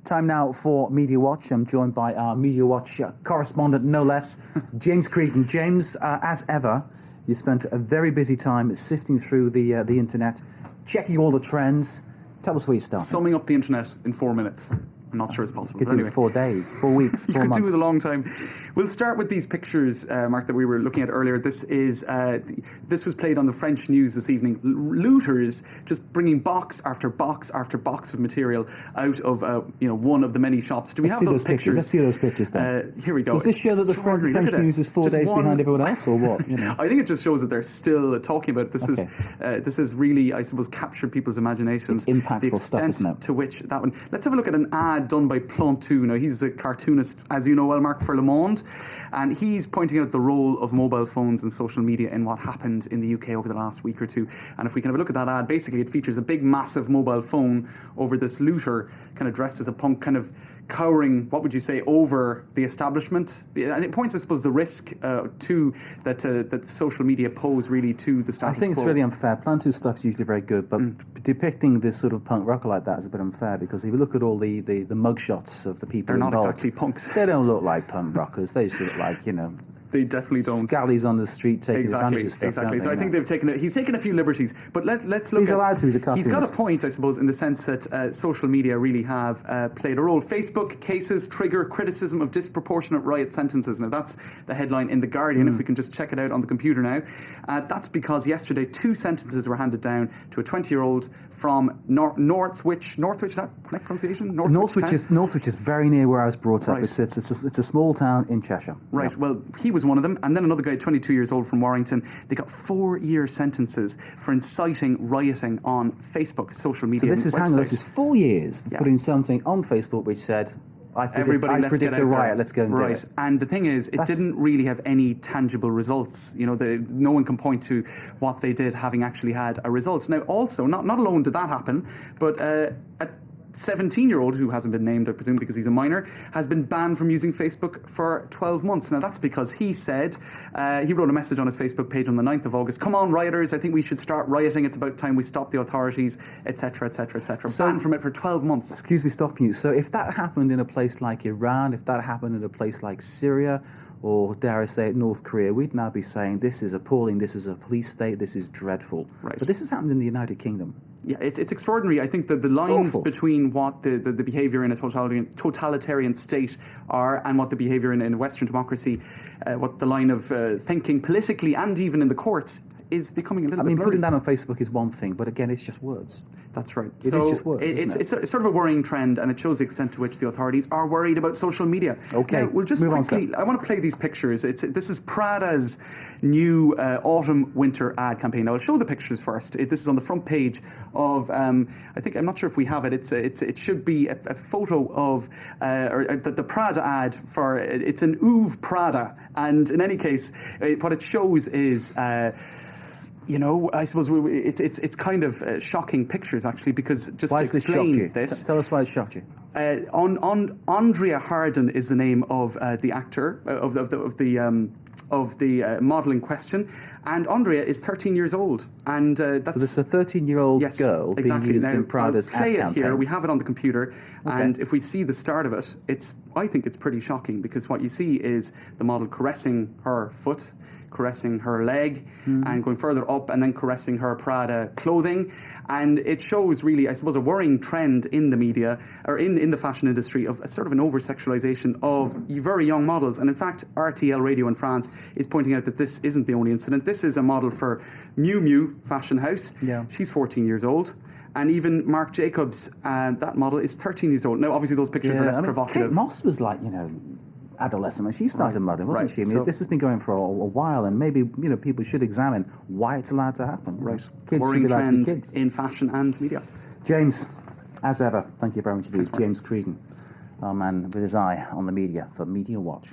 Time now for Media Watch. I'm joined by our Media Watch correspondent, no less, James Cregan. James, as ever, you spent a very busy time sifting through the internet, checking all the trends. Tell us where you started. Summing up the internet in 4 minutes. I'm not sure it's possible. You could do it 4 days, 4 weeks, 4 months. You could do it a long time. We'll start with these pictures, Mark, that we were looking at earlier. This was played on the French news this evening. Looters just bringing box after box after box of material out of one of the many shops. Do we have those pictures? Let's see those pictures then. Here we go. Does this show that the French news is 4 days behind everyone else, or what? I think it just shows that they're still talking about it. This is really, I suppose, captured people's imaginations. It's impactful stuff, isn't it? To which that one. Let's have a look at an ad done by Plantu. Now, he's a cartoonist, as you know well, Mark, for Le Monde, and he's pointing out the role of mobile phones and social media in what happened in the UK over the last week or two. And if we can have a look at that ad, basically it features a big, massive mobile phone over this looter, kind of dressed as a punk, kind of cowering, what would you say, over the establishment. And it points, I suppose, the risk that social media pose really to the status quo. I think it's really unfair. Plantu's stuff's usually very good, but depicting this sort of punk rocker like that is a bit unfair, because if you look at all the mugshots of the people involved, they're not exactly punks. They don't look like punk rockers. They just look like, they definitely don't. Scallies on the street taking advantage of stuff. Exactly. So I think he's taken a few liberties. But let's look. He's allowed to. He's a cartoonist. He's got a point, I suppose, in the sense that social media really have played a role. Facebook cases trigger criticism of disproportionate riot sentences. Now that's the headline in The Guardian. If we can just check it out on the computer now, that's because yesterday 2 sentences were handed down to a 20-year-old from Northwich. Northwich, is that correct pronunciation? Northwich is very near where I was brought up. Right. It's a small town in Cheshire. Right. Yeah. Well, he was one of them, and then another guy, 22 years old, from Warrington. They got 4-year sentences for inciting rioting on Facebook, social media. So this is 4 years for putting something on Facebook which said, I predict a riot, let's go and do it. And the thing is, it didn't really have any tangible results. No one can point to what they did having actually had a result. Now, also, not alone did that happen, but a 17-year-old, who hasn't been named, I presume, because he's a minor, has been banned from using Facebook for 12 months. Now, that's because he said, he wrote a message on his Facebook page on the 9th of August, "Come on, rioters, I think we should start rioting. It's about time we stop the authorities," etc., etc., etc. Banned from it for 12 months. Excuse me stopping you. So if that happened in a place like Iran, if that happened in a place like Syria, or dare I say it, North Korea, we'd now be saying this is appalling, this is a police state, this is dreadful. Right. But this has happened in the United Kingdom. Yeah, it's extraordinary. I think that the lines between what the behaviour in a totalitarian state are and what the behaviour in a Western democracy, what the line of thinking politically and even in the courts is becoming a little bit blurry. Putting that on Facebook is one thing, but again, it's just words. That's right. It is just words, it's sort of a worrying trend, and it shows the extent to which the authorities are worried about social media. Okay, now, we'll just move quickly, I want to play these pictures. This is Prada's new autumn-winter ad campaign. Now, I'll show the pictures first. This is on the front page of, I'm not sure if we have it. It should be a photo of the Prada ad for, it's an Oeuvre Prada. And in any case, what it shows is... I suppose it's kind of shocking pictures, actually, because just why to explain this... Tell us why it shocked you. Andrea Harden is the name of the actor, of the model in question, and Andrea is 13 years old. And that's... So this is a 13-year-old girl being used in Prada's ad campaign. I'll play it here. We have it on the computer, and if we see the start of it, I think it's pretty shocking, because what you see is the model caressing her foot, caressing her leg, and going further up, and then caressing her Prada clothing. And it shows really, I suppose, a worrying trend in the media, or in the fashion industry, of a sort of an over-sexualization of very young models. And in fact, RTL Radio in France is pointing out that this isn't the only incident. This is a model for Miu Miu fashion house. Yeah. She's 14 years old. And even Marc Jacobs, that model, is 13 years old. Now, obviously, those pictures are less provocative. Kate Moss was like, adolescent when she started modelling, wasn't she? I mean, this has been going for a while, and maybe people should examine why it's allowed to happen. Right, kids should be allowed to be kids in fashion and media. James, as ever, thank you very much indeed. James Cregan, our man with his eye on the media for Media Watch.